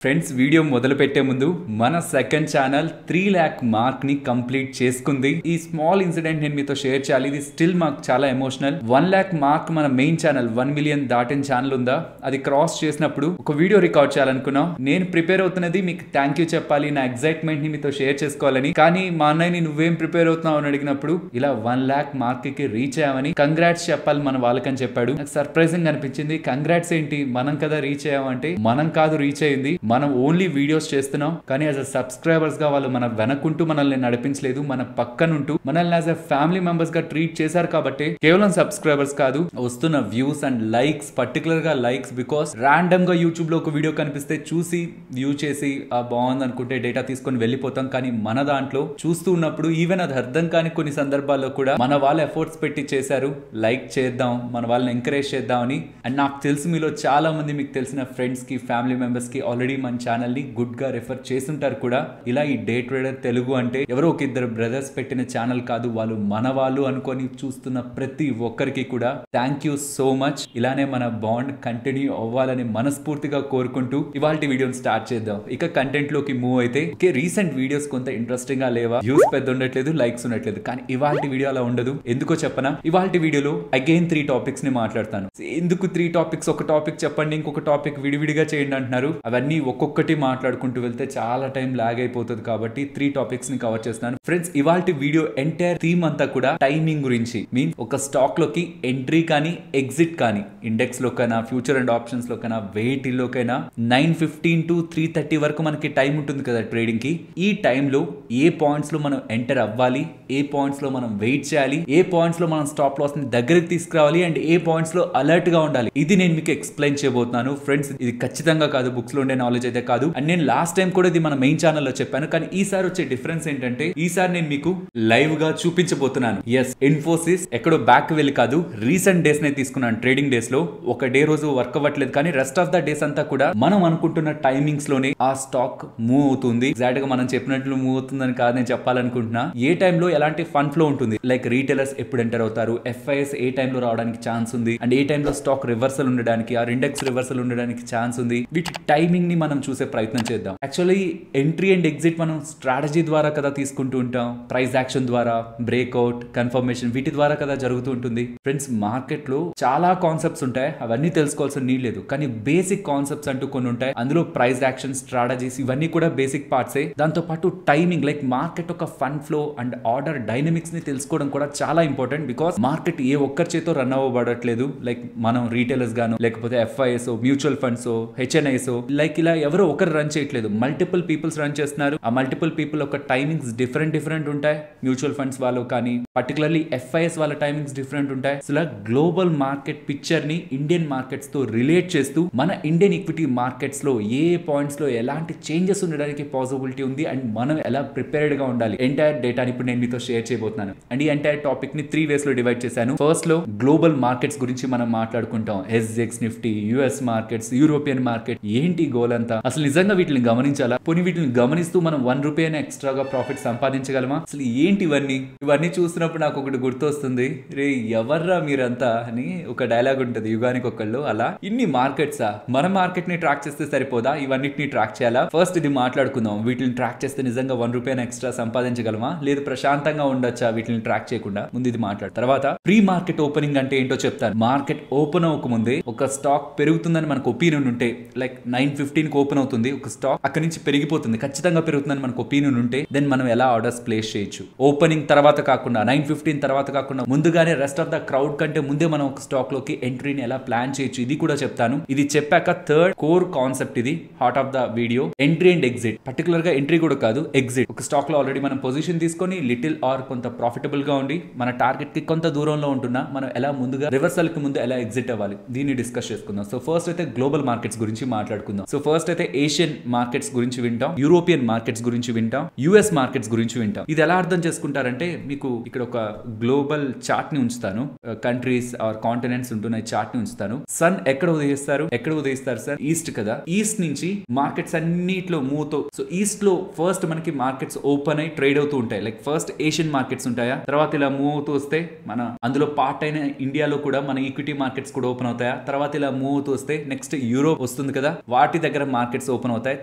Friends video మొదలు పెట్టే ముందు మన సెకండ్ ఛానల్ 3 lakh మార్క్ ని కంప్లీట్ చేసుకుంది. ఈ స్మాల్ ఇన్సిడెంట్ నేను మీతో షేర్ చేయాలి. ఇది స్టిల్ మాకు చాలా ఎమోషనల్. 1 lakh మార్క్ మన మెయిన్ ఛానల్ 1 million దాటిన ఛానల్ ఉందా, అది క్రాస్ చేసినప్పుడు ఒక వీడియో రికార్డ్ చేయాలనుకున్నా. నేను ప్రిపేర్ అవుతున్నది మీకు థ్యాంక్ యూ చెప్పాలి, నా ఎక్సైట్మెంట్ ని మీతో షేర్ చేసుకోవాలని. కానీ మా అన్నయ్యని నువ్వేం ప్రిపేర్ అవుతున్నావు అని అడిగినప్పుడు ఇలా 1 lakh మార్క్ కి రీచ్ అయ్యామని కంగ్రాట్స్ చెప్పాలి మన వాళ్ళకని చెప్పాడు. నాకు సర్ప్రైజింగ్ అనిపించింది. కంగ్రాట్స్ ఏంటి, మనం కదా రీచ్ అయ్యామంటే మనం కాదు రీచ్ అయింది, మనం ఓన్లీ వీడియోస్ చేస్తున్నాం. కానీ యాజ్ అ సబ్స్క్రైబర్స్ గా వాళ్ళు మన వెనకుంటూ మనల్ని నడిపించలేదు, మన పక్కనుంటూ మనల్ని యాజ్ అ ఫ్యామిలీ మెంబర్స్ గా ట్రీట్ చేశారు. కాబట్టి కేవలం సబ్స్క్రైబర్స్ కాదు, వస్తున్న వ్యూస్ అండ్ లైక్స్, పర్టికులర్ గా లైక్స్, బికాస్ ర్యాండమ్ గా యూట్యూబ్ లో ఒక వీడియో కనిపిస్తే చూసి వ్యూ చేసి బాగుంది అనుకుంటే డేటా తీసుకొని వెళ్ళిపోతాం. కానీ మన దాంట్లో చూస్తూ ఉన్నప్పుడు ఈవెన్ అది అర్థం కాని కొన్ని సందర్భాల్లో కూడా మన వాళ్ళు ఎఫర్ట్స్ పెట్టి చేశారు. లైక్ చేద్దాం, మన వాళ్ళని ఎంకరేజ్ చేద్దామని. అండ్ నాకు తెలుసు మీలో చాలా మంది మీకు తెలిసిన ఫ్రెండ్స్ కి, ఫ్యామిలీ మెంబర్స్ కి ఆల్రెడీ మన ఛానల్ ని గుడ్ గా రిఫర్ చేస్తుంటారు కూడా. ఇలా ఈ డే ట్రేడర్ తెలుగు అంటే ఎవరో ఒక ఇద్దరు బ్రదర్స్ పెట్టిన ఛానల్ కాదు, వాళ్ళు మన వాళ్ళు అనుకొని చూస్తున్న ప్రతి ఒక్కరికి కూడా థ్యాంక్ యూ సో మచ్. ఇలానే మన బాండ్ కంటిన్యూ అవ్వాలని మనస్ఫూర్తిగా కోరుకుంటూ ఇవాళ వీడియోని స్టార్ట్ చేద్దాం. ఇక కంటెంట్ లోకి మూవ్ అయితే, రీసెంట్ వీడియోస్ కొంత ఇంట్రెస్టింగ్ గా లేవా, వ్యూస్ పెద్ద ఉండట్లేదు, లైక్స్ ఉండట్లేదు. కానీ ఇవాళ వీడియో అలా ఉండదు. ఎందుకో చెప్పనా, ఇవాళ వీడియోలో అగైన్ 3 టాపిక్స్ ని మాట్లాడతాను. ఎందుకు 3 టాపిక్స్, ఒక టాపిక్ చెప్పండి ఇంకొక టాపిక్ విడివిడిగా చేయండి అంటున్నారు. అవన్నీ ఒక్కొక్కటి మాట్లాడుకుంటూ వెళ్తే చాలా టైం లాగ్ అయిపోతుంది. కాబట్టి 3 టాపిక్స్ ని కవర్ చేస్తున్నాను. ఫ్రెండ్స్ ఇవాళ వీడియో ఎంటైర్ థీమ్ అంతా కూడా టైమింగ్ గురించి. మీన్ ఒక స్టాక్ లోకి ఎంట్రీ కానీ ఎగ్జిట్ కానీ, ఇండెక్స్ లోకైనా, ఫ్యూచర్ అండ్ ఆప్షన్స్ లోకైనా, వేటిలోకైనా 9:15 to 3:30 వరకు మనకి టైం ఉంటుంది కదా ట్రేడింగ్ కి. ఈ టైంలో ఏ పాయింట్స్ లో మనం ఎంటర్ అవ్వాలి, ఏ పాయింట్స్ లో మనం వెయిట్ చేయాలి, ఏ పాయింట్స్ లో మనం స్టాప్ లాస్ ని దగ్గరికి తీసుకురావాలి, అండ్ ఏ పాయింట్స్ లో అలర్ట్ గా ఉండాలి, ఇది నేను మీకు ఎక్స్ప్లెయిన్ చేయబోతున్నాను. ఫ్రెండ్స్ ఇది ఖచ్చితంగా కాదు, బుక్స్ లో ఉండే నాలెడ్జ్ అయితే కాదు. అండ్ నేను లాస్ట్ టైం కూడా ఇది మన మెయిన్ ఛానల్ లో చెప్పాను. కానీ ఈసారి వచ్చే డిఫరెన్స్ ఏంటంటే, ఈసారి నేను మీకు లైవ్ గా చూపించబోతున్నాను. ఎస్, ఇన్ఫోసిస్ ఎక్కడో బ్యాక్ వెళ్ళి కాదు, రీసెంట్ డేస్ నే తీసుకున్నాను. ట్రేడింగ్ డేస్ లో ఒక డే రోజు వర్క్ అవ్వట్లేదు, కానీ రెస్ట్ ఆఫ్ ద డేస్ అంతా కూడా మనం అనుకుంటున్న టైమింగ్స్ లోనే ఆ స్టాక్ మూవ్ అవుతుంది. ఎగ్జాక్ట్ గా మనం చెప్పినట్లు మూవ్ అవుతుందని కాదు నేను చెప్పాలనుకుంటున్నా. ఏ టైంలో ఎలాంటి ఫండ్ ఫ్లో ఉంటుంది, లైక్ రీటైలర్స్ ఎప్పుడు ఎంటర్ అవుతారు, ఎఫ్ఐఎస్ ఏ టైంలో రావడానికి ఛాన్స్ ఉంది, అండ్ ఏ టైంలో స్టాక్ రివర్సల్ ఉండడానికి, ఆ ఇండెక్స్ రివర్సల్ ఉండడానికి ఛాన్స్ ఉంది. వీటి టైమింగ్ ని మనం చూసే ప్రయత్నం చేద్దాం. యాక్చువల్లీ ఎంట్రీ అండ్ ఎగ్జిట్ మనం స్ట్రాటజీ ద్వారా కదా తీసుకుంటూ ఉంటాం, ప్రైస్ యాక్షన్ ద్వారా, బ్రేక్అవుట్, కన్ఫర్మేషన్, వీటి ద్వారా కదా జరుగుతూ ఉంటుంది. ఫ్రెండ్స్ మార్కెట్ లో చాలా కాన్సెప్ట్స్ ఉంటాయి, అవన్నీ తెలుసుకోవాల్సిన నీడ్ లేదు. కానీ బేసిక్ కాన్సెప్ట్స్ అంటూ కొన్ని ఉంటాయి. అందులో ప్రైస్ యాక్షన్, స్ట్రాటజీస్, ఇవన్నీ కూడా బేసిక్ పార్ట్సే. దాంతో పాటు టైమింగ్, లైక్ మార్కెట్ ఒక fund flow and order dynamics ని తెలుసుకోవడం కూడా చాలా ఇంపార్టెంట్. బికాస్ మార్కెట్ ఏ ఒక్కరి చేతో రన్ అవ్వబడట్లేదు. లైక్ మనం రీటైలర్స్ గాను, లేకపోతే FIs, mutual funds, HNIs, like ఇలా ఎవరో ఒకరు రన్ చేయట్లేదు, మల్టిపుల్ పీపుల్స్ రన్ చేస్తున్నారు. ఆ మల్టిపుల్ పీపుల్ ఒక టైమింగ్స్ డిఫరెంట్ ఉంటాయి. మ్యూచువల్ ఫండ్స్ వాళ్ళు కానీ, పర్టికులర్లీ ఎఫ్ఐఎస్ వాళ్ళ టైమింగ్స్ డిఫరెంట్ ఉంటాయి. సో ఇలా గ్లోబల్ మార్కెట్ పిక్చర్ ని ఇండియన్ మార్కెట్స్ తో రిలేట్ చేస్తూ మన ఇండియన్ ఈక్విటీ మార్కెట్స్ లో ఏ పాయింట్స్ లో ఎలాంటి చేంజెస్ ఉండడానికి పాసిబిలిటీ ఉంది, అండ్ మనం ఎలా ప్రిపేర్డ్ గా ఉండాలి, ఎంటైర్ డేటాని ఇప్పుడు నేను మీతో షేర్ చేయబోతున్నాను. అండ్ ఈ ఎంటైర్ టాపిక్ ని 3 వేస్ లో డివైడ్ చేశాను. ఫస్ట్ లో గ్లోబల్ మార్కెట్స్ గురించి మనం మాట్లాడుకుంటాం. ఎస్జెక్స్, Nifty, US markets, European market, ఏంటి గోల్ అంతా, అసలు నిజంగా వీటిని గమనించాలా, పోనీ వీటిని గమనిస్తూ మనం 1 రూపీ అయినా ఎక్స్ట్రాగా ప్రాఫిట్ సంపాదించగలమా, అసలు ఏంటి ఇవన్నీ చూస్తున్నప్పుడు నాకు ఒకటి గుర్తొస్తుంది, రే ఎవర్రా మీరంతా అని ఒక డైలాగ్ ఉంటుంది యుగానికి ఒకళ్ళు. అలా ఇన్ని మార్కెట్సా, మన మార్కెట్ ని ట్రాక్ చేస్తే సరిపోదా, ఇవన్నిటిని ట్రాక్ చేయాలా? ఫస్ట్ ఇది మాట్లాడుకుందాం. వీటిని ట్రాక్ చేస్తే నిజంగా 1 రూపీ అయినా ఎక్స్ట్రా సంపాదించగలమా, లేదు ప్రశాంతంగా ఉండొచ్చా వీటిని ట్రాక్ చేయకుండా? ముందు ఇది మాట్లాడు. తర్వాత ప్రీ మార్కెట్ ఓపెనింగ్ అంటే ఏంటో చెప్తాను. మార్కెట్ ఓపెన్ అవ్వక ముందే ఒక స్టాక్ పెరుగుతుందని మనకు ఒపీనియన్ ఉంటే, లైక్ 9:15 కి ఓపెన్ అవుతుంది ఒక స్టాక్, అక్కడి నుంచి పెరిగిపోతుంది, ఖచ్చితంగా పెరుగుతుందని మనకు ఒపీనియన్ ఉంటే, దెన్ మనం ఎలా ఆర్డర్స్ ప్లేస్ చేయొచ్చు. ఓపెనింగ్ తర్వాత కాకుండా, 9:15 తర్వాత కాకుండా, ముందుగానే రెస్ట్ ఆఫ్ ద క్రౌడ్ కంటే ముందే మనం ఒక స్టాక్ లోకి ఎంట్రీని ఎలా ప్లాన్ చేయొచ్చు, ఇది కూడా చెప్తాను. ఇది చెప్పాక థర్డ్ కోర్ కాన్సెప్ట్, ఇది heart of the video, entry and exit. Particular గా ఎంట్రీ కూడా కాదు, ఎగ్జిట్. ఒక స్టాక్ లో ఆల్రెడీ మనం పొజిషన్ తీసుకొని లిటిల్ ఆర్ కొంత ప్రాఫిటబుల్ గా ఉండి మన టార్గెట్ కి కొంత దూరంలో ఉంటున్నా, మనం ఎలా ముందుగా రివర్సల్ కి ముందు ఎలా ఎగ్జిట్ అవ్వాలి, దీన్ని డిస్కస్ చేసుకుందాం. సో ఫస్ట్ అయితే గ్లోబల్ మార్కెట్స్ గురించి మాట్లాడుకుందాం. సో ఫస్ట్ అయితే ఏషియన్ మార్కెట్స్ గురించి వింటాం, యూరోపియన్ మార్కెట్స్ గురించి వింటాం, యుఎస్ మార్కెట్స్ గురించి వింటాం. ఇది ఎలా అర్థం చేసుకుంటారంటే, మీకు ఇక్కడ ఒక గ్లోబల్ చార్ట్ ని ఉంచుతాను, కంట్రీస్ ఆర్ కాంటినెంట్స్ ఉంటున్న చార్ట్ ని ఉంచుతాను. సన్ ఎక్కడ ఉదయిస్తారు సార్, ఈస్ట్ కదా. ఈస్ట్ నుంచి మార్కెట్స్ అన్నిట్లో మూవ్ తో, సో ఈస్ట్ లో ఫస్ట్ మనకి మార్కెట్స్ ఓపెన్ అయి ట్రేడ్ అవుతూ ఉంటాయి. లైక్ ఫస్ట్ ఏషియన్ మార్కెట్స్ ఉంటాయా, తర్వాత ఇలా మూవ్ అవుతూ వస్తే మన అందులో పార్ట్ అయిన ఇండియాలో కూడా మన ఈక్విటీ మార్కెట్స్ కూడా ఓపెన్ అవుతాయా, తర్వాత ఇలా మూవ్ అవుతూ వస్తే నెక్స్ట్ యూరోప్ వస్తుంది కదా, వాటి దగ్గర మార్కెట్స్ ఓపెన్ అవుతాయి.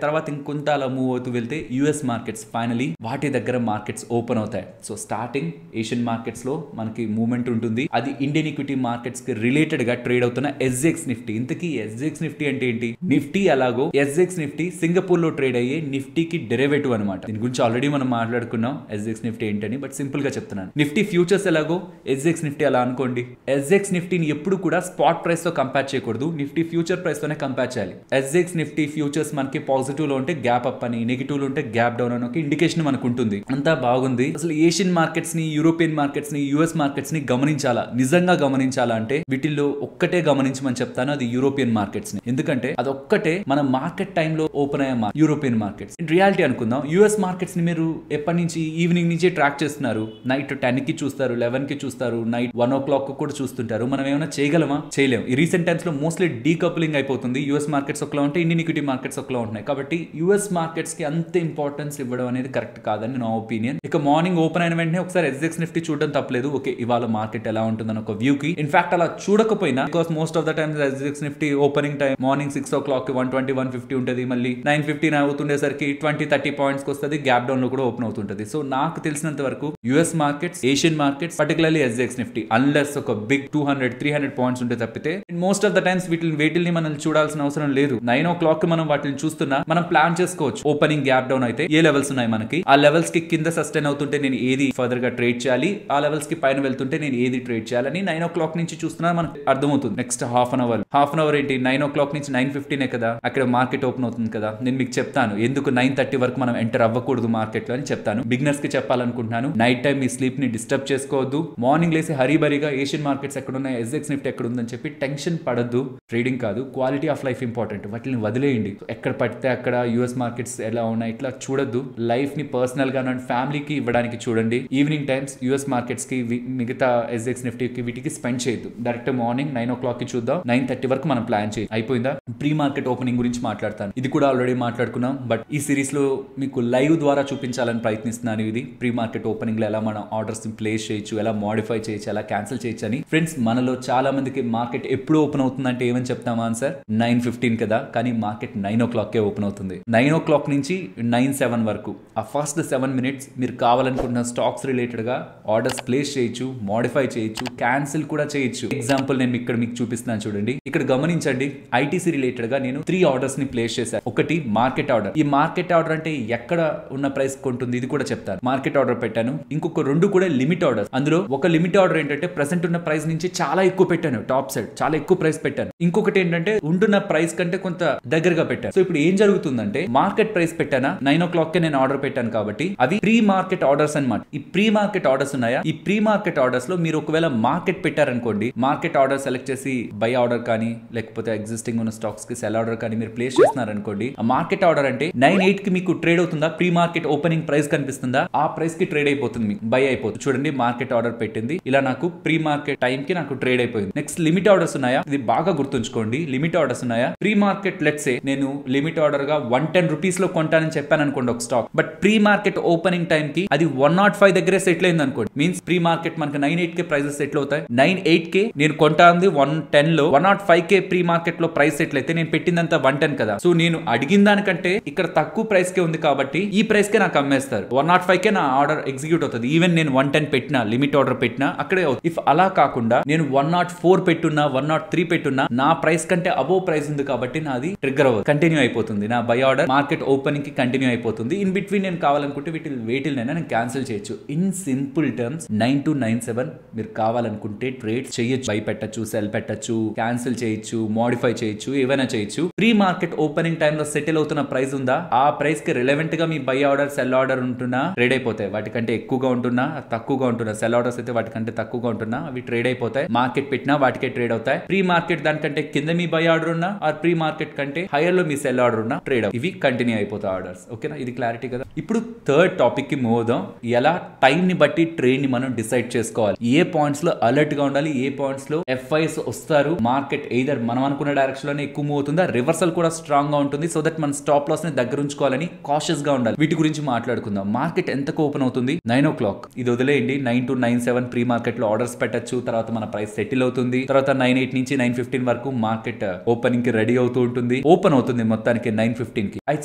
తర్వాత ఇంకొంత అలా మూవ్ అవుతూ వెళ్తే యుఎస్ మార్కెట్స్ ఫైనలీ వాటి దగ్గర మార్కెట్స్ ఓపెన్ అవుతాయి. సో స్టార్టింగ్ ఏషియన్ మార్కెట్స్ లో మనకి మూవ్మెంట్ ఉంటుంది. అది ఇండియన్ ఈక్విటీ మార్కెట్స్ కి రిలేటెడ్ గా ట్రేడ్ అవుతున్న ఎస్జెక్స్ నిఫ్టీ. ఇంతకీ ఎస్జెక్స్ నిఫ్టీ అంటే ఏంటి? నిఫ్టీ అలాగో ఎస్జెక్స్ నిఫ్టీ సింగపూర్ లో ట్రేడ్ అయ్యే నిఫ్టీకి డెరివేటివ్ అనమాట. దీని గురించి ఆల్రెడీ మనం మాట్లాడుకున్నాం ఎస్జెక్స్ నిఫ్టీ ఏంటని, బట్ సింపుల్ గా చెప్తున్నాను. నిఫ్టీ ఫ్యూచర్స్ ఎలాగో ఎస్జెక్స్ నిఫ్టీ అలా అనుకోండి. ఎస్జెక్స్ నిఫ్టీని ఎప్పుడు కూడా స్పాట్ ప్రైస్ తో కంపేర్ చేయకూడదు, నిఫ్టీ ఫ్యూచర్ ప్రైస్ తోనే కంపేర్ చేయాలి. ఎస్జెక్స్ నిఫ్టీ ఫ్యూచర్స్ మనకి పాజిటివ్ లో ఉంటే గ్యాప్ అప్ అని, నెగిటివ్ లో ఉంటే గ్యాప్ డౌన్ అని ఒక ఇండికేషన్ మనకు ఉంటుంది. అంతా బాగుంది. అసలు ఏషియన్ మార్కెట్స్ ని, యూరోపియన్ మార్కెట్స్ ని, యుఎస్ మార్కెట్స్ ని గమనించాలా, నిజంగా గమనించాలా అంటే వీటిల్లో ఒక్కటే గమనించమని చెప్తాను, అది యూరోపియన్ మార్కెట్స్ ని. ఎందుకంటే అదొక్కటే మన మార్కెట్ టైమ్ లో ఓపెన్ అయ్యే యూరోపియన్ మార్కెట్స్. ఇన్ రియాలిటీ అనుకుందాం, యుఎస్ మార్కెట్స్ ని మీరు ఎప్పటి నుంచి ఈవినింగ్ నుంచి ట్రాక్ చేస్తున్నారు. నైట్ 10 కి చూస్తారు, 11 కి చూస్తారు, నైట్ 1 o'clock కూడా చూస్తుంటారు. మనం ఏమైనా చేయగలమా? చేయలేము. ఈ రీసెంట్ టైమ్స్ లో మోస్ట్లీ డీకప్లింగ్ అయిపోతుంది. యుఎస్ మార్కెట్స్ ఒకలా ఉంటే ఇండియన్ ఈక్విటీ మార్కెట్స్ ఒకలా ఉంటున్నాయి. కాబట్టి యుఎస్ మార్కెట్స్ కి అంత ఇంపార్టెన్స్ ఇవ్వడం అనేది కరెక్ట్ కాదని నా ఒపీనియన్. ఇక మార్నింగ్ ఓపెన్ అయిన వెంటనే ఒకసారి ఎస్జెక్స్ నిఫ్టీ చూడడం తప్పలేదు. ఓకే, ఇవాళ మార్కెట్ ఎలా ఉంటుందని ఒక వ్యూ కి. ఇన్ఫాక్ట్ అలా చూడకపోయినా, because most of the times ఎస్జెక్స్ Nifty opening time morning 6 o'clock 120, 150 ఉంటుంది. మళ్ళీ 9:15 అవుతుండేసరికి 20-30 పాయింట్స్ వస్తుంది. గ్యాప్ డౌన్ లో కూడా ఓపెన్ అవుతుంటది. సో నాకు తెలిసినంత వరకు US markets, Asian markets, particularly ఎస్జెక్స్ Nifty, unless ఒక బిగ్ 200-300 పాయింట్స్ ఉంటే తప్పితే మోస్ట్ ఆఫ్ ద టైమ్స్ వీటిని మనం చూడాల్సిన అవసరం లేదు. 9 o'clock మనం వాటిని చూస్తున్నా మనం ప్లాన్ చేసుకోవచ్చు. ఓపెనింగ్ గ్యాప్ డౌన్ అయితే ఏ లెవెల్స్ ఉన్నాయి మనకి, ఆ లెవెల్స్ కి కింద సస్టైన్ అవుతుంటే నేను ఏది ఫర్దర్ గా ట్రేడ్ చేయాలి, ఆ లెవెల్స్ కి పైన వెళ్తుంటే నేను ఏది ట్రేడ్ చేయాలని 9 o'clock నుంచి చూస్తున్నా మనకు అర్థమవుతుంది. నెక్స్ట్ హాఫ్ అన్ అవర్ ఏంటి, 9 o'clock నుంచి 9:15 కదా అక్కడ మార్కెట్ ఓపెన్ అవుతుంది కదా. నేను మీకు చెప్తాను ఎందుకు 9:30 వరకు మనం ఎంటర్ అవ్వకూడదు మార్కెట్ లో అని చెప్తాను. బిగినర్స్ కి చెప్పాలనుకుంటున్నాను. నైట్ టైం మీ స్లీప్ ని డిస్టర్బ్ చేసుకోవద్దు. మార్నింగ్ లేసి హరీబరీగా ఏషియన్ మార్కెట్స్ ఎక్కడ ఉన్నాయి, ఎస్జెక్స్ నిఫ్టీ ఎక్కడ ఉందని చెప్పి టెన్షన్ పడద్దు. ట్రేడింగ్ కాదు, క్వాలిటీ ఆఫ్ లైఫ్ ఇంపార్టెంట్. వాటిని వదిలేయండి. ఎక్కడ పడితే అక్కడ యుఎస్ మార్కెట్స్ ఎలా ఉన్నాయి ఇట్లా చూడొద్దు. లైఫ్ ని పర్సనల్ గా ఫ్యామిలీకి ఇవ్వడానికి చూడండి. ఈవినింగ్ టైమ్స్ యుఎస్ మార్కెట్స్ కి, మిగతా ఎస్జెక్స్ నిఫ్టీకి వీటికి స్పెండ్ చేయొద్దు. డైరెక్ట్ మార్నింగ్ 9 o'clock కి చూద్దాం. 9:30 వరకు మనం ప్లాన్ చేయాలి. అయిపోయిందా? ప్రీ మార్కెట్ ఓపెనింగ్ గురించి మాట్లాడతాను. ఇది కూడా ఆల్రెడీ మాట్లాడుకున్నాం, బట్ ఈ సిరీస్ లో మీకు లైవ్ ద్వారా చూపించాలని ప్రయత్నిస్తున్నాను. ఇది ప్రీ మార్కెట్ ఓపెనింగ్ లో ఎలా మనం ఆర్డర్స్ ప్లేస్ చేయొచ్చు, ఎలా మోడిఫై చేయొచ్చు, ఎలా క్యాన్సిల్ చేయొచ్చు అని. ఫ్రెండ్స్, మనలో చాలా మందికి మార్కెట్ ఎప్పుడు ఓపెన్ అవుతుందంటే ఏమని చెప్తాం ఆన్సర్? 9:15 కదా. కానీ మార్కెట్ 9 o'clock ఓపెన్ అవుతుంది. 9 o'clock నుంచి 9:07 వరకు ఆ ఫస్ట్ 7 minutes మీరు కావాలనుకుంటున్న స్టాక్స్ రిలేటెడ్ గా ఆర్డర్స్ ప్లేస్ చేయొచ్చు, మోడిఫై చేయొచ్చు, క్యాన్సిల్ కూడా చేయొచ్చు. ఎగ్జాంపుల్ నేను ఇక్కడ మీకు చూపిస్తున్నాను చూడండి. ఇక్కడ గమనించండి, ఐటీసీ రిలేటెడ్ గా నేను 3 ఆర్డర్స్ ని ప్లేస్ చేశాను. ఒకటి మార్కెట్ ఆర్డర్. ఈ మార్కెట్ ఆర్డర్ అంటే ఎక్కడ ఉన్న ప్రైస్ కొంటుంది ఇది కూడా చెప్తాను. మార్కెట్ ఆర్డర్ పెట్టాను. ఇంకొక 2 కూడా లిమిట్ ఆర్డర్స్. అందులో ఒక లిమిట్ ఆర్డర్ ఏంటంటే ప్రెసెంట్ ఉన్న ప్రైస్ నుంచి చాలా ఎక్కువ పెట్టాను, టాప్ సైడ్ చాలా ఎక్కువ ప్రైస్ పెట్టాను. ఇంకొకటి ఏంటంటే ఉంటున్న ప్రైస్ కంటే కొంత దగ్గరగా పెట్టాను. సో ఇప్పుడు ఏం జరుగుతుందంటే మార్కెట్ ప్రైస్ పెట్టానా 9 o'clock నేను ఆర్డర్ పెట్టాను కాబట్టి అవి ప్రీ మార్కెట్ ఆర్డర్స్ అన్నమాట. ఈ ప్రీ మార్కెట్ ఆర్డర్స్ ఉన్నాయా, ఈ ప్రీ మార్కెట్ ఆర్డర్స్ లో మీరు ఒకవేళ మార్కెట్ పెట్టారనుకోండి, మార్కెట్ ఆర్డర్ సెలెక్ట్ చేసి బై ఆర్డర్ కానీ లేకపోతే ఎగ్జిస్టింగ్ ఉన్న స్టాక్స్ కి సెల్ ఆర్డర్ కానీ మీరు ప్లేస్ చేస్తున్నారనుకోండి, ఆ మార్కెట్ ఆర్డర్ అంటే 9:08 కి మీకు ట్రేడ్ అవుతుందా, ప్రీ మార్కెట్ ఓపెనింగ్ ప్రైస్ కనిపిస్తుందా, ఆ ప్రైస్ కి ట్రేడ్ అయిపోతుంది, మీకు బై అయిపోతుంది. చూడండి, మార్కెట్ ఆర్డర్ పెట్టింది, ఇలా నాకు ప్రీ మార్కెట్ టైం కి నాకు ట్రేడ్ అయిపోయింది. నెక్స్ట్ లిమిట్ ఆర్డర్స్ ఉన్నాయా, ఇది బాగా గుర్తుంచుకోండి. లిమిట్ ఆర్డర్స్ ఉన్నాయా, ప్రీ మార్కెట్ లెట్స్ సే నేను లిమిట్ ఆర్డర్ గా 110 రూపీస్ లో కొంటానని చెప్పాను అనుకోండి ఒక stock, but pre market opening time కి అది 105 దగ్గరే సెటిల్ అయింది అనుకోండి. మీన్స్ ప్రీ మార్కెట్ మనకి 9:08 కే ప్రైసెస్ సెటిల్ అవుతాయి. 9:08 కే నేను కొంటాంది 110 లో, 105 కే ప్రీ మార్కెట్ లో ప్రైస్ సెటిల్ అయితే నేను పెట్టిందంతా 110 కదా. సో నేను అడిగిన దానికంటే ఇక్కడ తక్కువ ప్రైస్ కే ఉంది కాబట్టి ఈ ప్రైస్ కే నాకు అమ్మేస్తారు. 105 కే నా ఆర్డర్ ఎగ్జిక్యూట్ అవుతుంది. ఈవెన్ నేను 110 పెట్టినా, లిమిట్ ఆర్డర్ పెట్టినా అక్కడే అవుతుంది. ఇఫ్ అలా కాకుండా నేను 104 పెట్టున్నా, 103 పెట్టున్నా, నా ప్రైస్ కంటే అబోవ్ ప్రైస్ ఉంది కాబట్టి నాది ట్రిగ్గర్ అవ్వదు, కంటిన్యూ అయిపోతుంది. నా బై ఆర్డర్ మార్కెట్ ఓపెనింగ్ కి కంటిన్యూ అయిపోతుంది. ఇన్ బిట్వీన్ నేను కావాలనుకుంటే వేటిల్నైనా నేను క్యాన్సిల్ చేయొచ్చు. ఇన్ సింపుల్ టర్మ్స్ 9 to 9:07 మీరు కావాలనుకుంటే ట్రేడ్ చేయొచ్చు, బై పెట్టచ్చు, సెల్ పెట్టచ్చు, క్యాన్సిల్ చేయొచ్చు, మోడిఫై చేయొచ్చు, ఏవైనా చేయొచ్చు. ప్రీ మార్కెట్ ఓపెనింగ్ టైమ్ లో సెటిల్ అవుతున్న ప్రైస్ ఉందా, ఆ ప్రైస్ కి రిలవెంట్ గా me by order, cell order ఉంటున్నా ట్రేడ్ అయిపోతాయి. వాటికంటే ఎక్కువగా ఉంటున్నా, తక్కువగా ఉంటున్నా, సెల్ ఆర్డర్స్ అయితే వాటికంటే తక్కువగా ఉంటున్నా అవి ట్రేడ్ అయిపోతాయి. మార్కెట్ పెట్టినా వాటికే ట్రేడ్ అవుతాయి. ప్రీ మార్కెట్ దానికంటే కింద మీ బై ఆర్డర్ ఉన్నా, ఆ ప్రీ మార్కెట్ కంటే హైయర్ లో మీ సెల్ ఆర్డర్ ఉన్నా ట్రేడ్ ఇవి కంటిన్యూ అయిపోతాయి ఆర్డర్స్. ఓకేనా, ఇది క్లారిటీ కదా. ఇప్పుడు థర్డ్ టాపిక్ కి మూవ్ అవుదాం. ఎలా టైం ని బట్టి ట్రేడ్ ని మనం డిసైడ్ చేసుకోవాలి, ఏ పాయింట్స్ లో అలర్ట్ గా ఉండాలి, ఏ పాయింట్స్ లో ఎఫ్ఐస్ వస్తారు, మార్కెట్ ఎయిదర్ మనం అనుకున్న డైరెక్షన్ లోనే ఎక్కువ మూవ్ అవుతుందా, రివర్సల్ కూడా స్ట్రాంగ్ గా ఉంటుంది, సో దట్ మన స్టాప్ లాస్ ని దగ్గర ఉంచుకోవాలని కాషియస్ గా ఉండాలి. వీటి గురించి మాట్లాడుకుందాం. మార్కెట్ ఎంతకు ఓపెన్ అవుతుంది, 9 o'clock. ఇది వదిలేయండి. 9 to 9:07 ప్రీ మార్కెట్ లో ఆర్డర్స్ పెట్టచ్చు. తర్వాత మన ప్రైస్ సెటిల్ అవుతుంది. తర్వాత 9:08 నుంచి 9:15 వరకు మార్కెట్ ఓపెనింగ్ కి రెడీ అవుతూ ఉంటుంది. ఓపెన్ ఓపెన్ అవుతుంది మొత్తానికి 9:15 కి. ఐ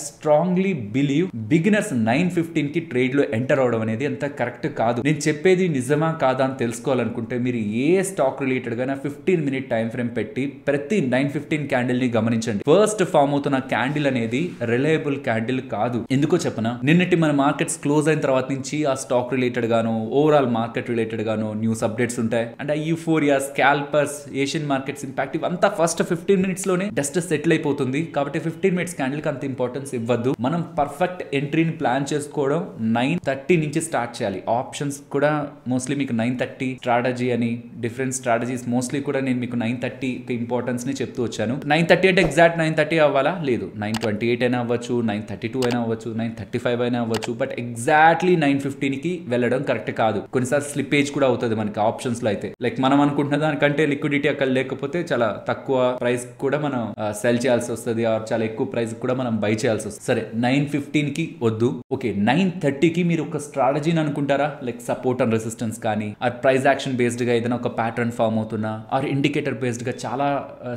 స్ట్రాంగ్లీ బిలీవ్ బిగినర్స్ 9:15 కి ట్రేడ్ లో ఎంటర్ అవడం అనేది అంత కరెక్ట్ కాదు. నేను చెప్పేది నిజమా కాదా అని తెలుసుకోవాలనుకుంటే మీరు ఏ స్టాక్ రిలేటెడ్ గా 15 మినిట్ టైం ఫ్రేమ్ పెట్టి ప్రతి 9:15 క్యాండిల్ ని గమనించండి. ఫస్ట్ ఫామ్ అవుతున్న క్యాండిల్ అనేది రిలయబుల్ క్యాండిల్ కాదు. ఎందుకో చెప్పనా, నిన్నటి మన మార్కెట్స్ క్లోజ్ అయిన తర్వాత నుంచి ఆ స్టాక్ రిలేటెడ్ గాను ఓవరాల్ మార్కెట్ రిలేటెడ్ గాను న్యూస్ అప్డేట్స్ ఉంటాయి. అండ్ ఆ euphoria, scalpers, Asian markets impact ఇవంతా ఫస్ట్ 15 మినిట్స్ లోనే జస్ట్ సెటిల్ అయిపోతుంది. కాబట్టి 15 మినిట్స్ క్యాండిల్ కి అంత ఇంపార్టెన్స్ ఇవ్వద్దు. మనం పర్ఫెక్ట్ ఎంట్రీని ప్లాన్ చేసుకోవడం 9:30 నుంచి స్టార్ట్ చేయాలి. ఆప్షన్స్ కూడా మోస్ట్లీ మీకు 9:30 స్ట్రాటజీ అని డిఫరెంట్ స్ట్రాటజీస్ మోస్ట్లీ కూడా నేను మీకు 9:30 ఇంపార్టెన్స్ ని చెప్తూ వచ్చాను. 9:30 అంటే ఎగ్జాక్ట్ 9:30 అవ్వాలా? లేదు, 9:28 అయినా అవ్వచ్చు, 9:32 అయినా అవ్వచ్చు, 9:35 అయినా అవ్వచ్చు. బట్ ఎగ్జాక్ట్లీ 9:15 కి వెళ్ళడం కరెక్ట్ కాదు. కొన్నిసార్లు స్లిప్పేజ్ కూడా అవుతుంది మనకి ఆప్షన్స్ లో అయితే. లైక్ మనం అనుకుంటున్న దానికంటే లిక్విడిటీ అక్కడ లేకపోతే చాలా తక్కువ ప్రైస్ కూడా మనం సెల్ చేయాల్సి వస్తుంది, చాలా ఎక్కువ ప్రైస్ కూడా మనం బై చేయాల్సి వస్తుంది. సరే, 9:15 కి వద్దు, ఓకే 9:30 కి మీరు ఒక స్ట్రాటజీని అనుకుంటారా? లైక్ సపోర్ట్ అండ్ రెసిస్టెన్స్ కానీ, ఆ ప్రైస్ యాక్షన్ బేస్డ్ గా ఏదైనా ఒక ప్యాటర్న్ ఫామ్ అవుతున్నా, ఆర్ ఇండికేటర్ బేస్డ్ గా చాలా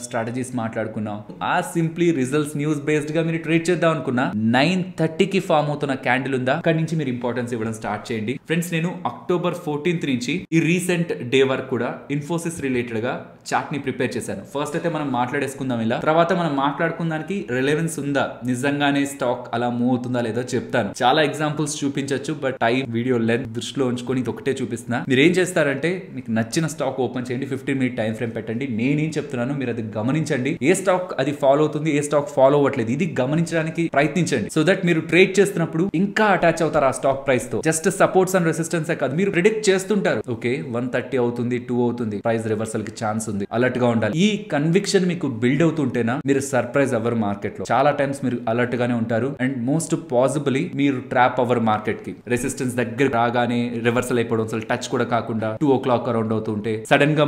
స్ట్రాటజీస్ మాట్లాడుకున్నాం. ఆ సింప్లీ రిజల్ట్స్ న్యూస్ బేస్డ్ గా మీరు ట్రేడ్ చేద్దాం అనుకున్నా 9:30 కి ఫామ్ అవుతున్న క్యాండిల్ ఉందా, అక్కడి నుంచి మీరు ఇంపార్టెన్స్ ఇవ్వడం స్టార్ట్ చేయండి. ఫ్రెండ్స్, నేను October 14th నుంచి ఈ రీసెంట్ డే వరకు కూడా ఇన్ఫోసిస్ రిలేటెడ్ గా చార్ట్ ని ప్రిపేర్ చేశాను. ఫస్ట్ అయితే మనం మాట్లాడేసుకుందాం ఇలా, తర్వాత మనం మాట్లాడుకుందానికి రిలవెన్స్ ఉందా, నిజంగానే స్టాక్ అలా మూవ్ అవుతుందా లేదో చెప్తాను. చాలా ఎగ్జాంపుల్స్ చూపించవచ్చు, బట్ టైం వీడియో లెంత్ దృష్టిలో ఉంచుకొని ఇది ఒకటే చూపిస్తున్నా. మీరు ఏం చేస్తారంటే మీకు నచ్చిన స్టాక్ ఓపెన్ చేయండి, 15 మినిట్ టైం ఫ్రేమ్ పెట్టండి. నేనేం చెప్తున్నాను మీరు అది గమనించండి. ఏ స్టాక్ అది ఫాలో అవుతుంది, ఏ స్టాక్ ఫాలో అవ్వట్లేదు, ఇది గమనించడానికి ప్రయత్నించండి. సో దట్ మీరు ట్రేడ్ చేస్తున్నప్పుడు ఇంకా అటాచ్ అవుతారు ఆ స్టాక్ ప్రైస్ తో. జస్ట్ సపోర్ట్స్ అండ్ రెసిస్టెన్స్ కాదు, మీరు ప్రిడిక్ట్ చేస్తుంటారు. ఓకే 130 అవుతుంది, 2 అవుతుంది, ప్రైస్ రివర్సల్ కి ఛాన్స్ ఉంది, అలర్ట్ గా ఉండాలి. ఈ కన్విక్షన్ మీకు బిల్డ్ అవుతుంటేనా మీరు సర్ప్రైజ్ అవ్వరు మార్కెట్ లో. చాలా టైమ్స్ మీరు అలర్ట్ గానే ఉంటారు అండ్ మోస్ట్ పాసిబుల్లీ మీరు ట్రాప్ అవ్వరు మార్కెట్ కి. రెసిస్టెన్స్ దగ్గర రాగానే రివర్సల్ అయిపోవడం, అసలు టచ్ కూడా కాకుండా 2 o'clock అరౌండ్ అవుతుంటే సడన్ గా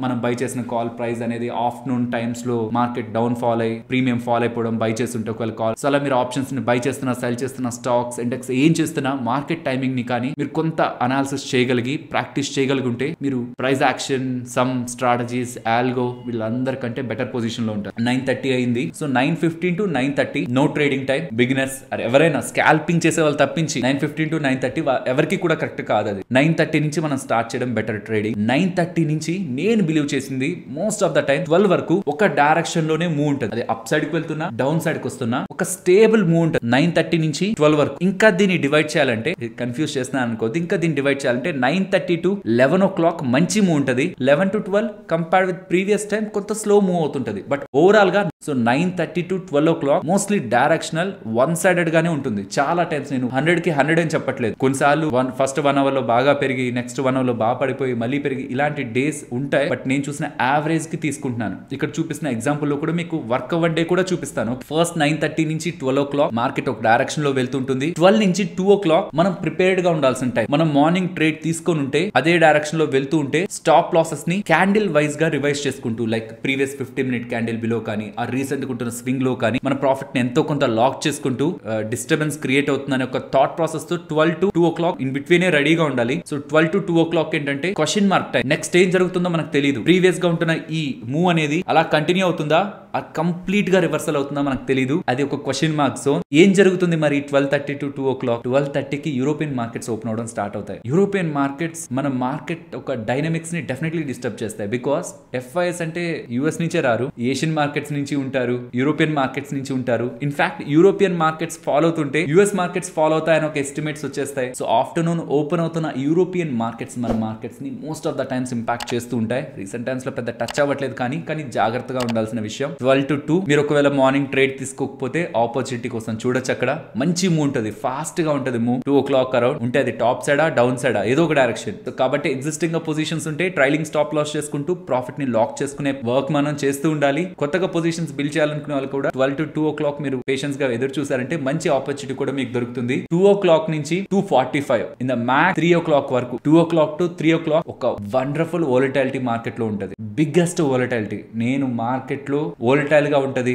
మనం బై చేసిన కాల్ ప్రైస్ అనేది ఆఫ్టర్నూన్ టైమ్స్ లో మార్కెట్ డౌన్ ఫాల్ అయ్యి ప్రీమియం ఫాల్ అయిపోవడం, బై చేస్తుంటే ఒకవేళ కాల్. సో అలా మీరు ఆప్షన్స్ ని బై చేస్తున్నా, సెల్ చేస్తున్నా, స్టాక్స్ ఇండెక్స్ ఏం చేస్తున్నా మార్కెట్ టైమింగ్ ని కానీ మీరు కొంత అనాలిసిస్ చేయగలిగి ప్రాక్టీస్ చేయగలిగుంటే మీరు price action, some strategies, algo వీళ్ళందరికంటే బెటర్ పొజిషన్ లో ఉంటారు. 9:30 అయింది. So 9:15 to 9:30 no trading time. Beginners ఎవరైనా స్కాల్పింగ్ చేసే వాళ్ళు తప్పించి 9:15 to 9:30 ఎవరికి కూడా కరెక్ట్ కాదు. అది 9:30 నుంచి మనం స్టార్ట్ చేయడం బెటర్ ట్రేడింగ్. 9:30 నుంచి నేను బిలీవ్ చేసింది మోస్ట్ ఆఫ్ ద టైం 12 వరకు ఒక డైరెక్షన్ లోనే మూవ్ ఉంటుంది. అది అప్ సైడ్ కి వెళ్తున్నా, డౌన్ సైడ్ కి వస్తున్నా, ఒక స్టేబుల్ మూవ్ ఉంటుంది 9:30 నుంచి 12 వరకు. ఇంకా దీన్ని డివైడ్ చేయాలంటే, కన్ఫ్యూజ్ చేస్తున్నాను అనుకోద్ది, ఇంకా దీన్ని డివైడ్ చేయాలంటే 9:30 to 11 o'clock మంచి మూవ్ ఉంటుంది. 11 to 12 compared with previous time కొంత స్లో మూవ్ అవుతుంటది. బట్ ఓవరాల్ గా so 9:30 to 12 o'clock mostly directional, one sided గానే ఉంటుంది. చాలా టైమ్స్ నేను 100 కి 100 అని చెప్పట్లేదు. కొన్నిసార్లు ఫస్ట్ 1 hour లో బాగా పెరిగి నెక్స్ట్ 1 hour లో బాగా పడిపోయి మళ్ళీ పెరిగి ఇలాంటి డేస్ ఉంటాయి. బట్ నేను చూసిన యావరేజ్ కి తీసుకుంటున్నాను. ఇక్కడ చూపిస్తున్న ఎగ్జాంపుల్ లో కూడా మీకు వర్క్ అవ్వే డే కూడా చూపిస్తాను. ఫస్ట్ 9:30 నుంచి 12 o'clock మార్కెట్ ఒక డైరెక్షన్ లో వెళ్తుంటుంది. 12 నుంచి 2 o'clock మనం ప్రిపేర్డ్ గా ఉండాల్సిన టైం. మనం మార్నింగ్ ట్రేడ్ తీసుకొని ఉంటే అదే డైరెక్షన్ లో వెళ్తూ ఉంటే స్టాప్ లాసెస్ ని క్యాండిల్ వైజ్ గా రివైజ్ చేసుకుంటూ, like previous 15 minute candle below కానీ ఆ రీసెంట్ ఉంటున్న స్వింగ్ లో కానీ మన ప్రాఫిట్ ని ఎంతో కొంత లాక్ చేసుకుంటూ డిస్టర్బెన్స్ క్రియేట్ అవుతుందనే ఒక థాట్ ప్రాసెస్ తో 12 to 2 o'clock ఇన్ బిట్వీనే రెడీగా ఉండాలి. సో 12 to 2 o'clock ఏంటంటే క్వశ్చన్ మార్క్ టైం. నెక్స్ట్ ఏం జరుగుతుందో మనకు తెలియదు. ప్రీవియస్ గా ఉంటున్న ఈ మూవ్ అనేది అలా కంటిన్యూ అవుతుందా, అది కంప్లీట్ గా రివర్సల్ అవుతుందా మనకు తెలియదు. అది ఒక క్వశ్చన్ మార్క్ జోన్. ఏం జరుగుతుంది మరి 12:30 to 2 o'clock? 12:30 కి యూరోపియన్ మార్కెట్స్ ఓపెన్ అవడం స్టార్ట్ అవుతాయి. యూరోపియన్ మార్కెట్స్ మన మార్కెట్ ఒక డైనమిక్స్ ని డెఫినెట్లీ డిస్టర్బ్ చేస్తాయి. బికాస్ FIS అంటే యుఎస్ నుంచే రారు, ఏషియన్ మార్కెట్స్ నుంచి ఉంటారు, యూరోపియన్ మార్కెట్స్ నుంచి ఉంటారు. ఇన్ఫాక్ట్ యూరోపియన్ మార్కెట్స్ ఫాలో అవుతుంటే యుఎస్ మార్కెట్స్ ఫాలో అవుతాయని ఒక ఎస్టిమేట్స్ వచ్చేస్తాయి. సో ఆఫ్టర్నూన్ ఓపెన్ అవుతున్న యూరోపియన్ మార్కెట్స్ మన మార్కెట్స్ ని most of the times impact చేస్తూ ఉంటాయి. రీసెంట్ టైమ్స్ లో పెద్ద టచ్ అవ్వట్లేదు, కానీ జాగ్రత్తగా ఉండాల్సిన విషయం. 12 to 2 మీరు ఒకవేళ మార్నింగ్ ట్రేడ్ తీసుకోకపోతే ఆపర్చునిటీ కోసం చూడొచ్చు. అక్కడ మంచి మూవ్ ఉంటుంది, ఫాస్ట్ గా ఉంటుంది మూవ్. 2 o'clock అరౌండ్ ఉంటే అది టాప్ సైడా డౌన్ సైడా ఏదో ఒక డైరెక్షన్. కాబట్టి ఎగ్జిస్టింగ్ పొజిషన్స్ ఉంటే ట్రైలింగ్ స్టాప్ లాస్ చేసుకుంటూ ప్రాఫిట్ ని లాక్ చేసుకునే వర్క్ మనం చేస్తూ ఉండాలి. కొత్తగా పొజిషన్స్ బిల్డ్ చేయాలనుకునే వాళ్ళు కూడా 12 to 2 o'clock మీరు పేషెన్స్ గా ఎదురు చూసారంటే మంచి ఆపర్చునిటీ కూడా మీకు దొరుకుతుంది. 2 o'clock నుంచి 2:45 ఇన్ ద మ్యాక్స్ 3 o'clock వరకు, 2 o'clock to 3 o'clock ఒక వండర్ఫుల్ వోలటాలిటీ మార్కెట్ లో ఉంటది. బిగ్గెస్ట్ వోలటాలిటీ నేను మార్కెట్ లో వోలటైల్ గా ఉంటది.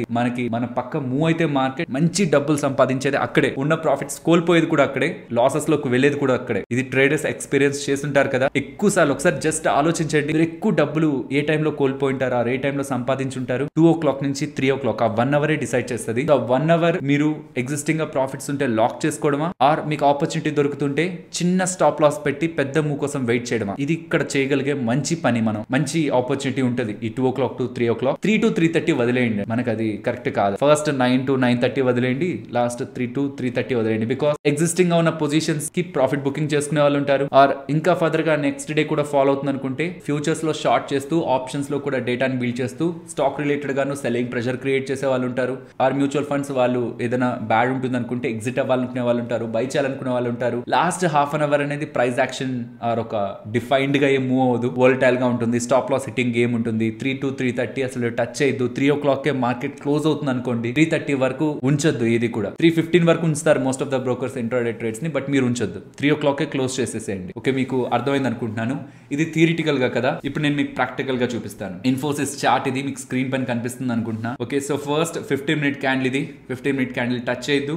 మన పక్క మూవ్ అయితే మార్కెట్ మంచి డబ్బులు సంపాదించేది అక్కడే, ఉన్న ప్రాఫిట్స్ కోల్పోయేది కూడా అక్కడే, లాసెస్ లోకి వెళ్ళేది కూడా అక్కడే. ఇది ట్రేడర్స్ ఎక్స్పీరియన్స్ చేస్తుంటారు కదా ఎక్కువ సార్లు. ఒకసారి జస్ట్ ఆలోచించండి, మీరు ఎక్కువ డబ్బులు ఏ టైంలో కోల్పోయింటారు, ఏ టైంలో సంపాదించుంటారు? 2 o'clock నుంచి 3 o'clock క్లాక్ ఆ 1 అవరే డిసైడ్ చేస్తుంది. సో 1 అవర్ మీరు ఎగ్జిస్టింగ్ గా ప్రాఫిట్స్ ఉంటే లాక్ చేసుకోవడమా, ఆర్ మీకు ఆపర్చునిటీ దొరుకుతుంటే చిన్న స్టాప్ లాస్ పెట్టి పెద్ద మూవ్ కోసం వెయిట్ చేయడమా, ఇది ఇక్కడ చేయగలిగే మంచి పని. మనం మంచి ఆపర్చునిటీ ఉంటుంది ఈ 2 o'clock to 3 o'clock, 3 to 3:30 వదిలేయండి, మనకు అది కరెక్ట్ కాదు. ఫస్ట్ 9 to 9:30 వదిలేయండి, లాస్ట్ 3 to 3:30 వదిలేయండి. బికాస్ ఎగ్జిస్టింగ్ గా ఉన్న పొజిషన్స్ కి ప్రాఫిట్ బుకింగ్ చేసుకునే వాళ్ళు ఉంటారు, ఆర్ ఇంకా ఫర్దర్ గా నెక్స్ట్ డే కూడా ఫాలో అవుతుంది అనుకుంటే ఫ్యూచర్స్ లో షార్ట్ చేస్తూ ఆప్షన్స్ లో కూడా డేటాని బిల్డ్ చేస్తూ స్టాక్ రిలేటెడ్ గాను సెల్లింగ్ ప్రెషర్ క్రియేట్ చేసే వాళ్ళు ఉంటారు. ఆర్ మ్యూచువల్ ఫండ్స్ వాళ్ళు ఏదైనా బ్యాడ్ ఉంటుంది అనుకుంటే ఎగ్జిట్ అవ్వాలనుకునే వాళ్ళు ఉంటారు, బై చేయాలనుకునే వాళ్ళు ఉంటారు. లాస్ట్ హాఫ్ అన్ అవర్ అనేది ప్రైస్ యాక్షన్ ఆర్ ఒక డిఫైన్డ్ గా ఏం మూవ్ అవ్వదు, వోల్టైల్ గా ఉంటుంది, స్టాప్ లాస్ హిట్టింగ్ గేమ్ ఉంటుంది. 3 to 3:30 అసలు టచ్ చేయొద్దు. 3 o'clock మార్కెట్ క్లోజ్ అవుతుంది అనుకోండి, 3:30 వరకు ఉంచొద్దు. ఇది కూడా 3:15 వరకు ఉంచుతారు most of the brokers intraday trades ని, బట్ మీరు ఉంచొద్దు. 3 o'clock క్లోజ్ చేసేసేయండి. ఓకే, మీకు అర్థమైంది అనుకుంటున్నాను. ఇది థియరిటికల్ గా కదా, ఇప్పుడు నేను మీకు ప్రాక్టికల్ గా చూపిస్తాను. ఇన్ఫోసిస్ చార్ట్ ఇది మీకు స్క్రీన్ పైన కనిపిస్తుంది అనుకుంటున్నా. Okay, so first 15-minute candle, ఇది 15-minute క్యాండిల్ టచ్ చేయొద్దు.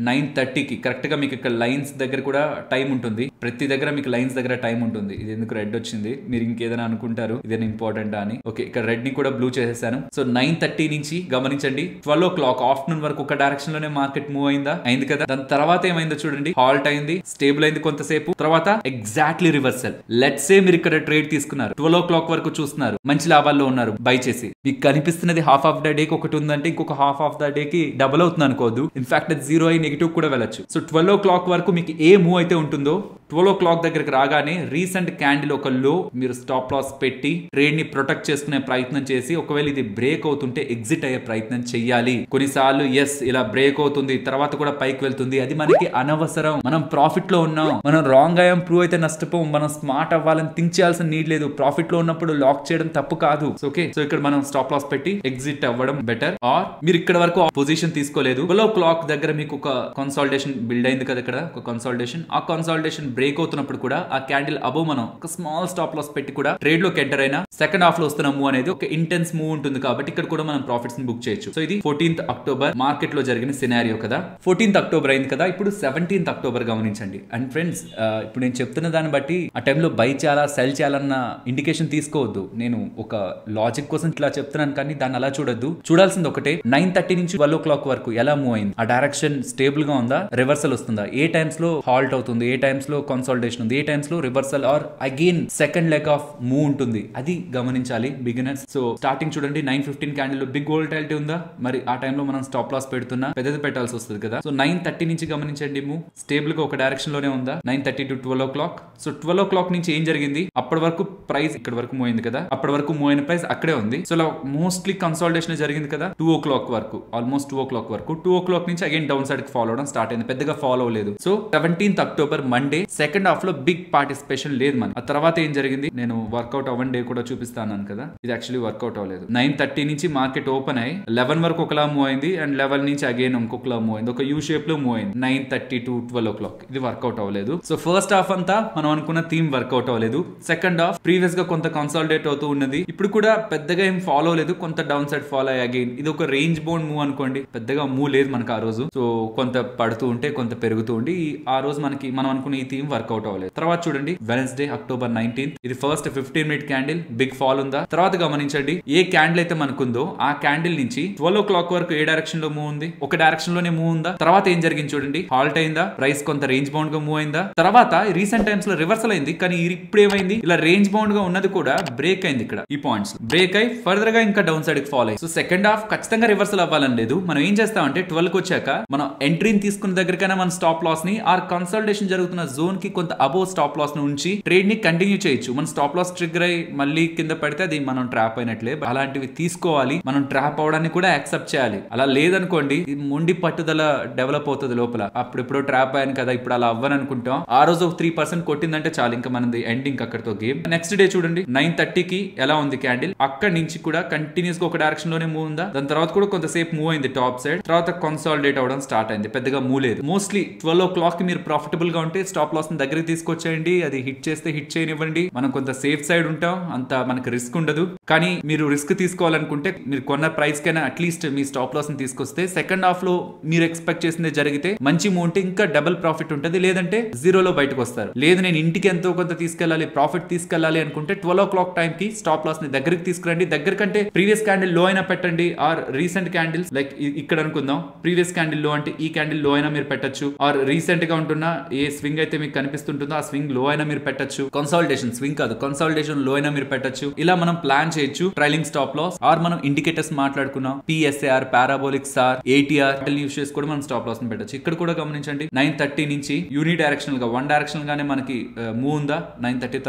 9:30కి కరెక్ట్ గా మీకు ఇక్కడ లైన్స్ దగ్గర కూడా టైం ఉంటుంది, ప్రతి దగ్గర మీకు లైన్స్ దగ్గర టైం ఉంటుంది. ఇది ఎందుకు రెడ్ వచ్చింది మీరు ఇంకేదైనా అనుకుంటారు ఇదేనా ఇంపార్టెంట్ అని. ఓకే, ఇక్కడ రెడ్ ని కూడా బ్లూ చేసేసాను. సో 9:30 నుంచి గమనించండి 12 o'clock ఆఫ్టర్నూన్ వరకు ఒక డైరెక్షన్ లోనే మార్కెట్ మూవ్ అయింది కదా. దాని తర్వాత ఏమైందో చూడండి, హాల్ట్ అయింది, స్టేబుల్ అయింది కొంతసేపు, తర్వాత ఎగ్జాక్ట్లీ రివర్సల్. లెట్స్ సే మీరు ఇక్కడ ట్రేడ్ తీసుకున్నారు, 12 o'clock వరకు చూస్తున్నారు, మంచి లాభాల్లో ఉన్నారు, బై చేసి మీకు కనిపిస్తున్నది హాఫ్ ఆఫ్ ద డే కి ఒకటి ఉందంటే ఇంకొక హాఫ్ ఆఫ్ ద డే కి డబుల్ అవుతుంది అనుకోవద్దు. ఇన్ఫాక్ట్ అది 0 అయి నెగిటివ్ కూడా వెళ్ళచ్చు. సో 12 o'clock వరకు మీకు ఏ మూవ్ అయితే ఉంటుందో 12 o'clock దగ్గరికి రాగానే రీసెంట్ క్యాండిల్ ఒక లో మీరు స్టాప్ లాస్ పెట్టి ట్రేడ్ ని ప్రొటెక్ట్ చేసుకునే ప్రయత్నం చేసి, ఒకవేళ ఇది బ్రేక్ అవుతుంటే ఎగ్జిట్ అయ్యే ప్రయత్నం చెయ్యాలి. కొన్నిసార్లు ఎస్ ఇలా బ్రేక్ అవుతుంది తర్వాత కూడా పైకి వెళ్తుంది, అది మనకి అనవసరం. మనం ప్రాఫిట్ లో ఉన్నాం, మనం రాంగ్ అయ్యాం ప్రూవ్ అయితే నష్టపోం, మనం స్మార్ట్ అవ్వాలని థింక్ చేయాల్సిన నీడ్ లేదు. ప్రాఫిట్ లో ఉన్నప్పుడు లాక్ చేయడం తప్పు కాదు. ఓకే, సో ఇక్కడ మనం స్టాప్ లాస్ పెట్టి ఎగ్జిట్ అవ్వడం బెటర్. ఆర్ మీరు ఇక్కడ వరకు పొజిషన్ తీసుకోలేదు, 12 o'clock దగ్గర మీకు ఒక కన్సాలిడేషన్ బిల్డ్ అయింది కదా, ఇక్కడ ఒక కన్సాలిడేషన్, ఆ కన్సాలిడేషన్ బ్రేక్ అవుతున్నప్పుడు కూడా ఆ క్యాండిల్ అబోవ్ మనం ఒక స్మాల్ స్టాప్ లాస్ పెట్టి కూడా ట్రేడ్ లోకి ఎంటర్ అయినా సెకండ్ హాఫ్ లో వస్తున్న మూవ్ అనేది ఒక ఇంటెన్స్ మూవ్ ఉంటుంది కాబట్టి ఇక్కడ కూడా మనం ప్రాఫిట్స్ ని బుక్ చేయొచ్చు. సో ఇది 14th October మార్కెట్ లో జరిగిన సినారియో కదా. 14th October అయింది కదా, ఇప్పుడు 17th October గమనించండి. అండ్ ఫ్రెండ్స్, ఇప్పుడు నేను చెప్తున్న దాన్ని బట్టి ఆ టైంలో బై చేయాలా సెల్ చేయాలన్న ఇండికేషన్ తీసుకోవద్దు. నేను ఒక లాజిక్ కోసం ఇట్లా చెప్తున్నాను కానీ దాన్ని అలా చూడొద్దు. చూడాల్సింది ఒకటే, 9:30 నుంచి 12 o'clock వరకు ఎలా మూవ్ అయింది, ఆ డైరెక్షన్ స్టేబుల్ గా ఉందా, రివర్సల్ వస్తుందా, ఏ టైమ్స్ లో హాల్ట్ అవుతుంది, ఏ టైమ్స్ లో కన్సాలిడేషన్ ఉంది, ఏ టైమ్స్ లో reversal or again second leg of move ఉంటుంది, అది గమనించాలి బిగినర్స్. సో స్టార్టింగ్ చూడండి 9:15 క్యాండిల్ లో బిగ్ వోల్టాలిటీ ఉందా, మరి ఆ టైంలో మనం స్టాప్ లాస్ పెడుతున్నా పెద్దది పెట్టాల్సి వస్తుంది కదా. సో 9:30 నుంచి గమనించండి మూవ్ స్టేబుల్ గా ఒక డైరెక్షన్ లోనే ఉందా 9:30 to 12 o'clock. సో 12 o'clock నుంచి ఏం జరిగింది, అప్పటి వరకు ప్రైస్ ఇక్కడ వరకు మూవ్ అయింది కదా, అప్పటి వరకు మూవ్ అయిన ప్రైస్ అక్కడే ఉంది. సో మోస్ట్లీ కన్సాలిడేషన్ జరిగింది కదా 2 o'clock వరకు, ఆల్మోస్ట్ 2 o'clock వరకు. 2 o'clock నుంచి అగైన్ డౌన్ సైడ్ కి ఫాలో అవడం స్టార్ట్ అయింది, పెద్దగా ఫాలో అవ్వలేదు. So 17th October Monday second half లో బిగ్ పార్టిసిపేషన్ లేదు మన. ఆ తర్వాత ఏం జరిగింది, నేను వర్కౌట్ అవ్వని డే కూడా చూపిస్తాను కదా, ఇది యాక్చువల్లీ వర్కౌట్ అవ్వలేదు. 9:30 నుంచి మార్కెట్ ఓపెన్ అయ్యి 11 వరకు ఒకలా మూవ్ అయింది, అండ్ 11 నుంచి అగైన్ ఇంకొకలా మూవ్ అయింది, ఒక యూ షేప్ లో మూవ్ అయింది 9:30 to 12 o'clock. ఇది వర్కౌట్ అవ్వలేదు. సో ఫస్ట్ హాఫ్ అంతా మనం అనుకున్న థీమ్ వర్కౌట్ అవ్వలేదు. సెకండ్ హాఫ్ ప్రీవియస్ గా కొంత కన్సాలిడేట్ అవుతూ ఉన్నది, ఇప్పుడు కూడా పెద్దగా ఏం ఫాలో లేదు, కొంత డౌన్ సైడ్ ఫాలో అయ్యి అగైన్ ఇది ఒక రేంజ్ బౌండ్ మూవ్ అనుకోండి, పెద్దగా మూవ్ లేదు మనకు ఆ రోజు. సో కొంత పడుతూ ఉంటే కొంత పెరుగుతూ ఉండి ఆ రోజు మనకి మనం అనుకున్న ఈ థీమ్ వర్కౌట్ అవ్వలేదు. తర్వాత చూడండి వెనస్డే October 19th, ఇది first 15-minute candle big fall ఉందా. తర్వాత గమనించండి ఏ క్యాండిల్ అయితే మనకుందో ఆ క్యాండిల్ నుంచి 12 o'clock వరకు ఏ డైరెక్షన్ లో మూవ్ ఉంది, ఒక డైరెక్షన్ లోనే మూవ్ ఉందా. తర్వాత ఏం జరిగింది చూడండి, హాల్ట్ అయిందా, ప్రైస్ కొంత రేంజ్ బౌండ్ గా మూవ్ అయిందా. తర్వాత రీసెంట్ టైమ్స్ లో రివర్సల్ అయింది, కానీ ఇప్పుడు ఏమైంది, ఇలా రేంజ్ బౌండ్ గా ఉన్నది కూడా బ్రేక్ అయింది. ఇక్కడ ఈ పాయింట్స్ బ్రేక్ అయి ఫర్దర్ గా ఇంకా డౌన్ సైడ్ కి ఫాలో అయ్యి. సో సెకండ్ హాఫ్ ఖచ్చితంగా రివర్సల్ అవ్వాలని లేదు. మనం ఏం చేస్తామంటే 12 కి వచ్చాక మనం ఎంట్రీని తీసుకున్న దగ్గరకైనా మన స్టాప్ లాస్ ని ఆర్ కన్సల్టేషన్ జరుగుతున్న జోన్ కి కొంత అబోవ్ స్టాప్ లాస్ ని ఉంచి ట్రేడ్ ని కంటిన్యూ చేయొచ్చు. మన స్టాప్ లాస్ ట్రిగ్గర్ అయి మళ్ళీ కింద పడితే అది మనం ట్రాప్ అయినట్లే. అలాంటివి తీసుకోవాలి, మనం ట్రాప్ అవడానికి కూడా యాక్సెప్ట్ చేయాలి. అలా లేదనుకోండి మొండి పట్టుదల డెవలప్ అవుతుంది లోపల, అప్పుడెప్పుడో ట్రాప్ అయ్యాను కదా ఇప్పుడు అలా అవ్వని అనుకుంటాం. ఆ రోజు 3% కొట్టిందంటే చాలు, ఇంకా మనది ఎండింగ్ అక్కడితో గేమ్. నెక్స్ట్ డే చూడండి 9:30కి ఎలా ఉంది క్యాండిల్, అక్కడి నుంచి కూడా కంటిన్యూస్ గా ఒక డైరెక్షన్ లోనే మూవ్ ఉందా. దాని తర్వాత కూడా కొంతసేపు మూవ్ అయింది టాప్ సైడ్, తర్వాత కన్సాలిడేట్ అవడం స్టార్ట్ అయింది, పెద్దగా మూవ్ లేదు. మోస్ట్లీ 12 o'clock మీరు ప్రాఫిటబుల్ గా ఉంటే స్టాప్ లాస్ లాస్ ని దగ్గరికి తీసుకొచ్చేయండి, అది హిట్ చేస్తే హిట్ చేయనివ్వండి, మనం కొంత సేఫ్ సైడ్ ఉంటాం, అంత మనకి రిస్క్ ఉండదు. కానీ మీరు రిస్క్ తీసుకోవాలనుకుంటే మీరు కొన్న ప్రైస్ కైనా అట్లీస్ట్ మీ స్టాప్ లాస్ ని తీసుకొస్తే సెకండ్ హాఫ్ లో మీరు ఎక్స్పెక్ట్ చేసింది జరిగితే మంచి మూవ్ ఉంటే ఇంకా డబుల్ ప్రాఫిట్ ఉంటుంది, లేదంటే జీరోలో బయటకు వస్తారు. లేదు నేను ఇంటికి ఎంతో కొంత తీసుకెళ్ళాలి, ప్రాఫిట్ తీసుకెళ్ళాలి అనుకుంటే 12 o'clock టైం కి స్టాప్ లాస్ ని దగ్గరికి తీసుకురండి. దగ్గర కంటే ప్రీవియస్ క్యాండిల్ లో అయినా పెట్టండి, ఆర్ రీసెంట్ క్యాండిల్స్ లైక్ ఇక్కడ అనుకుందాం, ప్రీవియస్ క్యాండిల్ లో అంటే ఈ క్యాండిల్ లో అయినా మీరు పెట్టచ్చు, ఆర్ రీసెంట్ గా ఉంటున్న ఏ స్వింగ్ అయితే మీకు కనిపిస్తుంటుందో ఆ స్వింగ్ లో అయినా మీరు పెట్టచ్చు, కన్సాలిడేషన్ స్వింగ్ కాదు కన్సాలిడేషన్ లో అయినా మీరు పెట్టచ్చు. ఇలా మనం ప్లాన్ చేయొచ్చు ట్రైలింగ్ స్టాప్ లాస్, ఆర్ మనం ఇండికేటర్స్ మాట్లాడుకున్నాం, PSR, parabolic star, ATR use చేసి కూడా మనం స్టాప్ లాస్ ని పెట్టచ్చు. ఇక్కడ కూడా గమనించండి 9:30 నుంచి యూని డైరెక్షనల్ గా వన్ డైరెక్షనల్ గానే మనకి మూవ్ ఉందా 9:30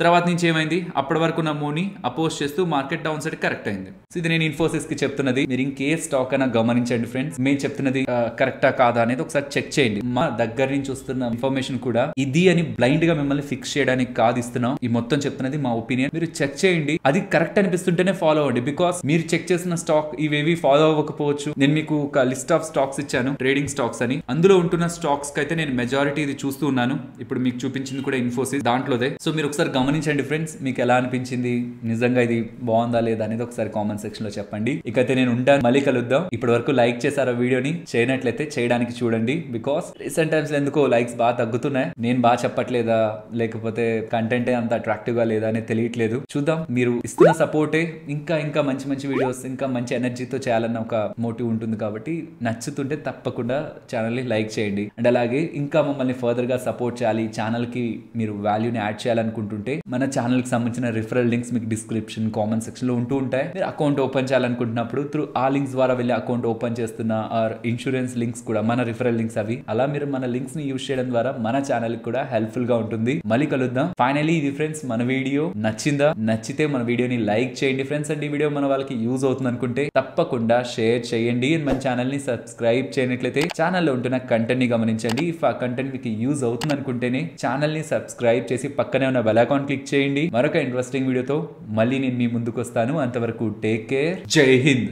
తర్వాత నుంచి ఏమైంది, అప్పటి వరకు నా మూవ్ ని అపోజ్ చేస్తూ మార్కెట్ డౌన్ సైడ్ కరెక్ట్ అయింది. ఇది నేను ఇన్ఫోసిస్ కి చెప్తున్నది, మీరు ఇంకే స్టాక్ అయినా గమనించండి ఫ్రెండ్స్, మేము చెప్తున్నది కరెక్టా కాదా అనేది ఒకసారి చెక్ చేయండి. మా దగ్గర నుంచి వస్తున్న ఇన్ఫర్మేషన్ కూడా ఇది అని బ్లైండ్ గా మిమ్మల్ని ఫిక్స్ చేయడానికి కాదు ఇస్తున్నాం, ఈ మొత్తం చెప్తున్నది మా ఒపీనియన్. మీరు చెక్ చేయండి, అది కరెక్ట్ అనిపిస్తుంటేనే ఫాలో అవ్వండి. బికాస్ మీరు చెక్ చేసిన స్టాక్ ఇవేవి ఫాలో అవ్వకపోవచ్చు. నేను మీకు ఒక లిస్ట్ ఆఫ్ స్టాక్స్ ఇచ్చాను, ట్రేడింగ్ స్టాక్స్ అని, అందులో ఉంటున్న స్టాక్స్ కి అయితే నేను మెజారిటీ ఇది చూస్తూ ఉన్నాను. ఇప్పుడు మీకు చూపించింది కూడా ఇన్ఫోసిస్ దాంట్లోదే. సో మీరు ఒకసారి గమనించండి ఫ్రెండ్స్, మీకు ఎలా అనిపించింది, నిజంగా ఇది బాగుందా లేదా అనేది ఒకసారి కామెంట్ సెక్షన్ లో చెప్పండి. ఇకైతే నేను ఉంటాను, మళ్ళీ కలుద్దాం. ఇప్పటి వరకు లైక్ చేశారా వీడియోని, చేయనట్లయితే చేయడానికి చూడండి. బికాస్ రీసెంట్ టైమ్స్ లో ఎందుకో లైక్స్ బాగా తగ్గుతున్నాయి, నేను బాగా చెప్పట్లేదా లేకపోతే కంటెంట్ అంత అట్రాక్టివ్ గా లేదా అనేది తెలియట్లేదు. చూద్దాం, మీరు ఇస్తున్న సపోర్టే ఇంకా ఇంకా మంచి మంచి వీడియోస్, ఇంకా మంచి ఎనర్జీతో చేయాలన్న ఒక మోటివ్ ఉంటుంది. కాబట్టి నచ్చుతుంటే తప్పకుండా ఛానల్ ని లైక్ చేయండి. అండ్ అలాగే ఇంకా మమ్మల్ని ఫర్దర్ గా సపోర్ట్ చేయాలి, ఛానల్ కి మీరు వాల్యూని యాడ్ చేయాలనుకుంటుంటే మన ఛానల్ కి సంబంధించిన రిఫరల్ లింక్స్ మీకు డిస్క్రిప్షన్, కామెంట్ సెక్షన్ లో ఉంటూ ఉంటాయి. మీరు అకౌంట్ ఓపెన్ చేయాలనుకుంటున్నప్పుడు త్రూ ఆ లింక్స్ ద్వారా వెళ్ళి అకౌంట్ ఓపెన్ చేస్తున్న, ఆర్ ఇన్సూరెన్స్ లింక్స్ కూడా మన రిఫరల్ లింక్స్ అవి, అలా మీరు మన లింక్స్ ని యూజ్ చేయడం ద్వారా మన ఛానల్ కూడా హెల్ప్ఫుల్ గా ఉంటుంది. మళ్ళీ కలుద్దాం. ఫైనలీ ఇది ఫ్రెండ్స్, మన వీడియో నచ్చిందా? నచ్చితే మన వీడియోని లైక్ చేయండి ఫ్రెండ్స్. అండ్ ఈ వీడియో మన వాళ్ళకి యూజ్ అవుతుంది అనుకుంటే తప్పకుండా షేర్ చేయండి. మన ఛానల్ ని సబ్స్క్రైబ్ చేయనట్లయితే ఛానల్లో ఉంటున్న కంటెంట్ ని గమనించండి. ఇఫ్ ఆ కంటెంట్ మీకు యూజ్ అవుతుంది అనుకుంటేనే ఛానల్ ని సబ్స్క్రైబ్ చేసి పక్కనే ఉన్న బెల్ ఐకాన్ క్లిక్ చేయండి. మరొక ఇంట్రెస్టింగ్ వీడియోతో మళ్ళీ నేను మీ ముందుకు వస్తాను. అంతవరకు టేక్ కేర్, జై హింద్.